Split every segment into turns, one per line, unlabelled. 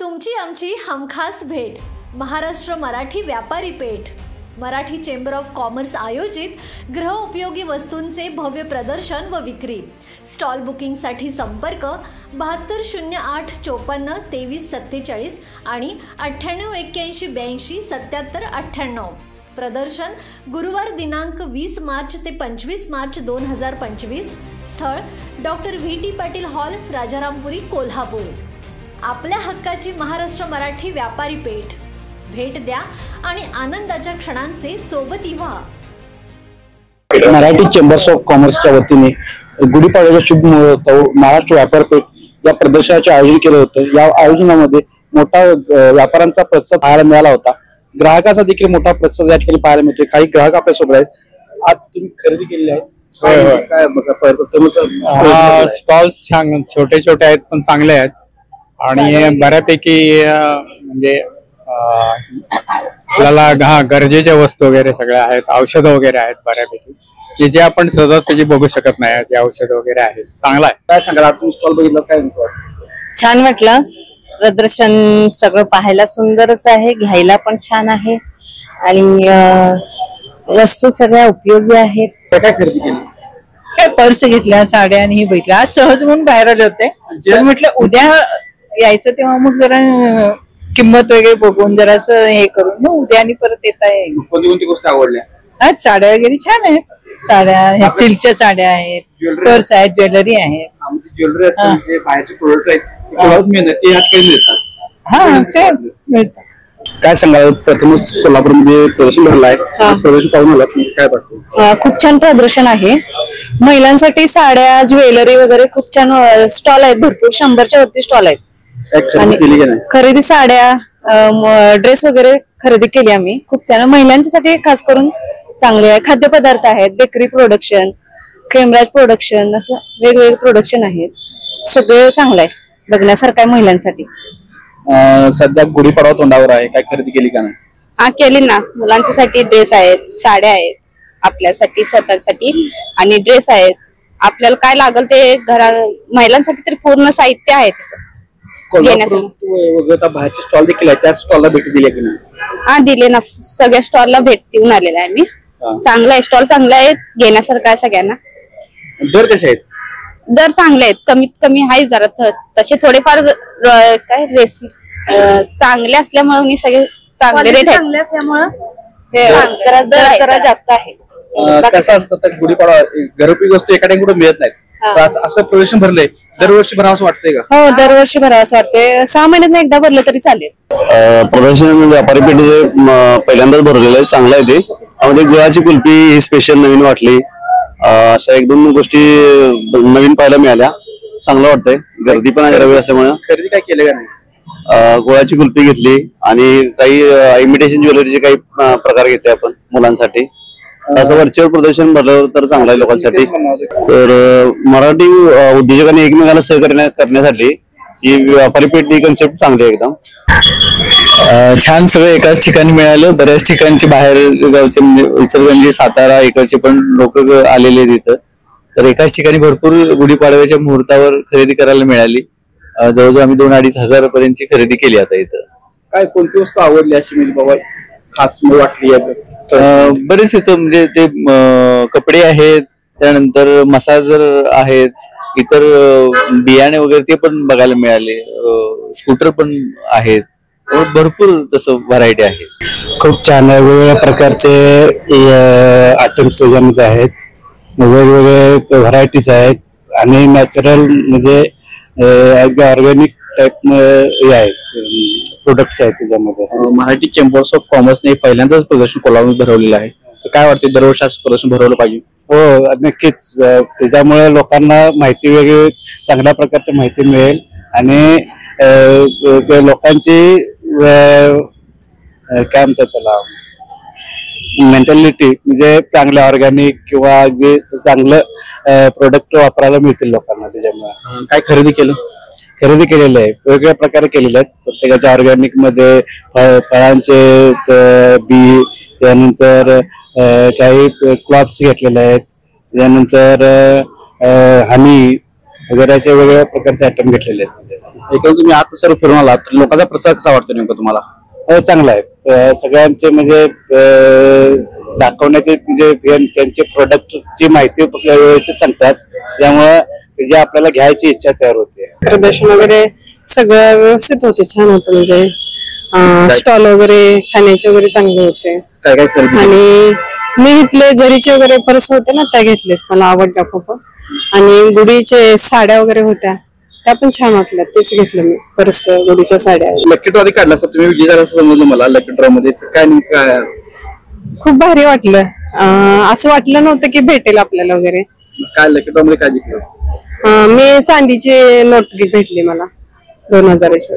तुमची आमची हमखास भेट महाराष्ट्र मराठी व्यापारी पेठ मराठी चेंबर ऑफ कॉमर्स आयोजित गृहोपयोगी वस्तूंचे भव्य प्रदर्शन व विक्री। स्टॉल बुकिंगसाठी संपर्क 7208542347 आणि 9881827798। प्रदर्शन गुरुवार दिनांक 20 मार्च ते 25 मार्च 2025। स्थळ doctor VT Patil hall, Rajarampuri, Kolhapur. आपल्या हक्काची महाराष्ट्र मराठी व्यापारी पेठ भेट द्या आणि आनंदाच्या क्षणांचे सोबती व्हा।
मराठी चेंबर्स ऑफ कॉमर्सच्या वतीने गुढीपाडव्याच्या शुभ मुहूर्तावर महाराष्ट्र व्यापार पेठ या प्रदर्शनाचे आयोजन केले होते। या आयोजनामध्ये मोठा व्यापाऱ्यांचा प्रतिसाद पाहायला मिळाला होता। ग्राहकांचा देखील मोठा प्रतिसाद या ठिकाणी पाहायला मिळतोय। काही ग्राहक आपल्या सोबत आहेत। आज तुम्ही खरेदी केलेली आहे काय बघा
स्टॉल्स छान छोटे छोटे आहेत पण चांगले आहेत आणि बऱ्यापैकी म्हणजे आपल्याला गरजेच्या वस्तू वगैरे सगळ्या आहेत। औषधं वगैरे आहेत बऱ्यापैकी जे आपण सहजासहजी बघू शकत नाही जे औषध वगैरे आहेत। चांगला आहे।
काय सांगाल तुम्ही स्टॉल बघितला काय
छान वाटलं। प्रदर्शन सगळं पाहायला सुंदरच आहे, घ्यायला पण छान आहे आणि वस्तू सगळ्या उपयोगी आहेत।
काय खरेदी केली?
काय पर्स घेतल्या, साड्या आणि हे बघितलं। आज सहज म्हणून बाहेर आले होते तर म्हटलं उद्या यायचं तेव्हा मग जरा किंमत वगैरे बघून जरासं हे करून मग उद्या आणि परत येता येईल।
कोणती गोष्टी आवडल्या?
आज साड्या वगैरे छान आहेत। साड्या सिल्कच्या साड्या आहेत, पर्स आहेत, ज्वेलरी आहे।
ज्वेलरी जे बाहेरचे प्रोडक्ट आहेत
मिळतात।
काय सांगाल? प्रथमच कोल्हापूरमध्ये प्रदर्शन भरलं आहे, प्रदर्शन पाहून आलात, काय वाटतं?
खूप छान प्रदर्शन आहे। महिलांसाठी साड्या, ज्वेलरी वगैरे खूप छान स्टॉल आहेत, भरपूर 100च्या वरती स्टॉल आहेत। खरेदी साड्या, ड्रेस वगैरे खरेदी केली आम्ही। खूप छान महिलांच्यासाठी खास करून चांगले आहे। खाद्यपदार्थ आहेत, बेकरी प्रोडक्शन, खेमराज प्रोडक्शन, असं वेगवेगळे प्रोडक्शन आहेत। सगळं चांगलं आहे, बघण्यासारखं आहे महिलांसाठी।
सध्या गुढीपाडवा तोंडावर आहे, काय खरेदी केली का नाही?
हा केली ना। मुलांसाठी ड्रेस आहेत, साड्या आहेत, आपल्यासाठी स्वतःसाठी आणि ड्रेस आहेत। आपल्याला काय लागल ते महिलांसाठी तरी पूर्ण साहित्य आहे तिथं।
बाहेरचे स्टॉल देखील आहे, त्या स्टॉलला भेट दिली की नाही?
हा दिले ना, सगळ्या स्टॉलला भेट देऊन आलेला आहे मी। चांगला आहे, स्टॉल चांगला आहे, घेण्यासारखं आहे सगळ्यांना।
दर कसे आहेत?
दर चांगले आहेत, कमीत कमी आहे जरा तसे थोडेफार काय रेस चांगले असल्यामुळे सगळे चांगले रेट चांगले असल्यामुळे जरा जास्त आहे।
कसं असतं तर गुढीपाडवा घरगुती वस्तू एका ठिकाणी कुठे मिळत नाहीत, असं प्रदर्शन भरलंय, दरवर्षी भरावं असं वाटतंय का?
हो, दरवर्षी भरावं असं वाटतंय। 6 महिन्यात एकदा भरलं तरी चालेल।
प्रदर्शन व्यापारी पेठे पहिल्यांदाच भरलेलं आहे, चांगलं आहे ते। त्यामध्ये गुळाची कुल्फी ही स्पेशल नवीन वाटली, अशा 1-2 गोष्टी नवीन पाहायला मिळाल्या, चांगलं वाटतंय। गर्दी पण आहे रविवार असल्यामुळे।
खरेदी काय केलं का नाही?
गुळाची कुल्फी घेतली आणि काही इमिटेशन ज्वेलरीचे काही प्रकार घेतले आपण मुलांसाठी। असं व्हर्च्युअल प्रदर्शन भरलं तर चांगलं आहे लोकांसाठी। तर मराठी उद्योजकांनी एकमेकांना सहकार्य करण्यासाठी ही व्यापारी पेठ ही कन्सेप्ट चांगली आहे एकदम।
छान सगळं एकाच ठिकाणी मिळालं। बऱ्याच ठिकाणचे बाहेर गावचे म्हणजे इचलकरंजी, सातारा इकडचे पण लोक आलेले तिथं। तर एकाच ठिकाणी भरपूर गुढीपाडव्याच्या मुहूर्तावर खरेदी करायला मिळाली। जवळजवळ आम्ही 2-2.5 हजार पर्यंतची खरेदी केली आता इथं।
काय कोणती वस्तू आवडली अशी म्हणजे बाबा खास वाटली?
बरेच इथं म्हणजे ते कपडे आहेत, त्यानंतर मसाजर आहेत, इतर बियाणे वगैरे ते पण बघायला मिळाले। स्कूटर पण आहेत, भरपूर तसं व्हरायटी आहे।
खूप छान आहे, वेगवेगळ्या प्रकारचे आयटम्स त्याच्यामध्ये आहेत, वेगवेगळे व्हरायटीज आहेत आणि नॅचरल म्हणजे अगदी ऑर्गॅनिक टाइप आहेत प्रोडक्ट्स आहेत त्याच्यामध्ये।
मराठी चेंबर्स ऑफ कॉमर्सने पहिल्यांदाच प्रदर्शन कोल्हापूर भरवलेलं आहे। तर काय वाटतं, दरवर्षी असं प्रदर्शन भरवलं पाहिजे?
हो, नक्कीच। त्याच्यामुळे लोकांना माहिती वेगळी चांगल्या प्रकारची माहिती मिळेल आणि लोकांची काय म्हणतात त्याला मेंटॅलिटी म्हणजे चांगलं ऑर्गॅनिक किंवा अगदी चांगलं प्रोडक्ट वापरायला मिळतील लोकांना। त्याच्यामुळे
काय खरेदी केलं?
खरेदी केलेले आहे, वेगवेगळ्या प्रकारे केलेले आहेत। प्रत्येकाच्या ऑर्गॅनिक मध्ये फळांचे बी, त्यानंतर काही क्लॉथ्स घेतलेले आहेत, त्यानंतर हनी वगैरे असे वेगवेगळ्या प्रकारचे आयटम घेतलेले आहेत। एकूण तुम्ही आता सर्व फिरून आलात तर लोकांचा प्रतिसाद कसा वाटतो नेमका तुम्हाला?
चांगला आहे. सगळ्यांचे म्हणजे दाखवण्याचे म्हणजे त्यांचे प्रोडक्टची माहिती व्यवस्थित सांगतात, त्यामुळे जे आपल्याला घ्यायची इच्छा तयार होते.
प्रदर्शन वगैरे सगळं व्यवस्थित होते, छान होतं. म्हणजे स्टॉल वगैरे खाण्याचे वगैरे चांगले होते.
काय काय खरेदी
आणि मी इथले जरीचे वगैरे पर्स होते ना, त्या घेतलेत, मला आवडल्या खूप. आणि गुढीचे साड्या वगैरे होत्या, त्या पण छान वाटल्या, तेच घेतलं मी पर्स, गुढीच्या साड्या.
लकी ड्रॉ काढला असता तुम्ही, विजय झाला असं समजलं मला. लकी ड्रॉ मध्ये काय नेमकं
खूप भारी वाटलं. असं वाटलं नव्हतं की भेटेल आपल्याला वगैरे.
काय लकी ड्रॉ मध्ये काय जिंकलं?
मी चांदीची नोटरी भेटली मला 2000ची.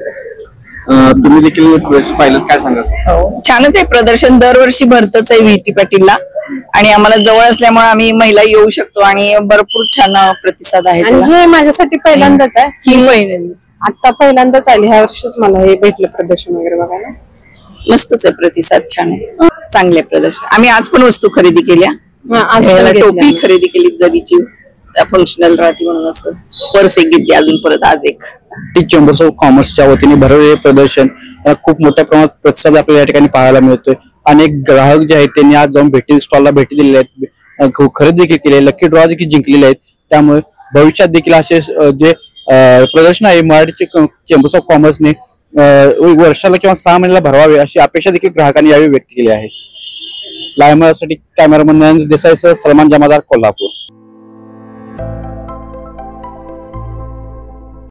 तुम्ही देखील पाहिलं, काय सांगा?
हो, छानच आहे प्रदर्शन. दरवर्षी भरतच आहे व्हीटी पाटीलला, आणि आम्हाला जवळ असल्यामुळे आम्ही महिला येऊ शकतो आणि भरपूर छान प्रतिसाद आहे.
आणि हे माझ्यासाठी पहिल्यांदाच आहे.
ही पहिल्यांदाच,
आता पहिल्यांदाच आली, ह्या वर्षीच मला हे भेटलं प्रदर्शन वगैरे बघायला.
मस्तच आहे, प्रतिसाद छान आहे, चांगले प्रदर्शन. आम्ही आज पण वस्तू खरेदी केल्या.
आज
याला
पण
टोपी
घेतल्या.
खरेदी केली जरीची, फंक्शनल राहते म्हणून. असं पर्स एक घेतली, अजून परत आज एक.
चेंबर्स ऑफ कॉमर्सच्या वतीने भरवलेले प्रदर्शन खूप मोठ्या प्रमाणात प्रतिसाद आपल्याला या ठिकाणी पाहायला मिळतोय. अनेक ग्राहक जे आहेत त्यांनी आज जाऊन स्टॉलला भेटी दिलेल्या आहेत, खरेदी देखील केली आहे, लकी ड्रॉ देखील जिंकलेले आहेत. त्यामुळे भविष्यात देखील असे जे प्रदर्शन आहे मराठी चेंबर्स ऑफ कॉमर्सने वर्षाला किंवा 6 महिन्याला भरवावे अशी अपेक्षा देखील ग्राहकांनी यावेळी व्यक्त केली आहे. लाईव्ह साठी कॅमेरामन देसाईसह सलमान जमादार, कोल्हापूर.